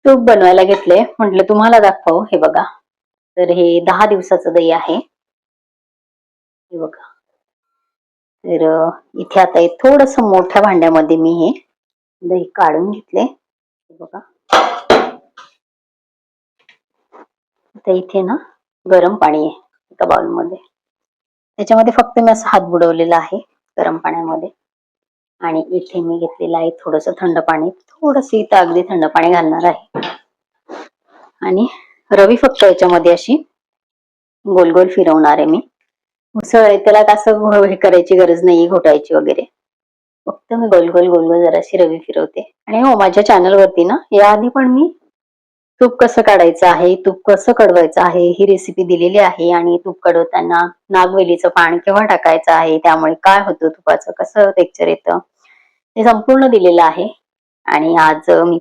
तूप बनवायला घेतले, म्हटलं तुम्हाला दाखव. हे बघा, तर हे 10 दिवसाचं दही आहे. हे बघा. तर इथे आता थोडस मोठ्या भांड्यामध्ये मी हे दही काढून घेतले. हे बघा, आता इथे ना गरम पाणी आहे एका बाउलमध्ये. त्याच्यामध्ये फक्त मी असं हात बुडवलेला आहे गरम पाण्यामध्ये. आणि इथे मी घेतलेलं आहे थोडस थंड पाणी. थोडस इथं अगदी थंड पाणी घालणार आहे. आणि रवी फक्त याच्यामध्ये अशी गोल गोल फिरवणार आहे मी. उसळ आहे त्याला असं हे करायची गरज नाही, घोटायची वगैरे. फक्त मी गोल गोल गोल गोल जराशी रवी फिरवते. आणि हो, माझ्या चॅनल वरती ना याआधी पण मी तूप कसं काढायचं आहे, तूप कसं कडवायचं आहे ही रेसिपी दिलेली आहे. आणि तूप कडवताना नागवेलीचं पान केव्हा टाकायचं आहे, त्यामुळे काय होतं तुपाचं, कसं टेक्स्चर येतं, हे संपूर्ण दिलेलं आहे. आणि आज मी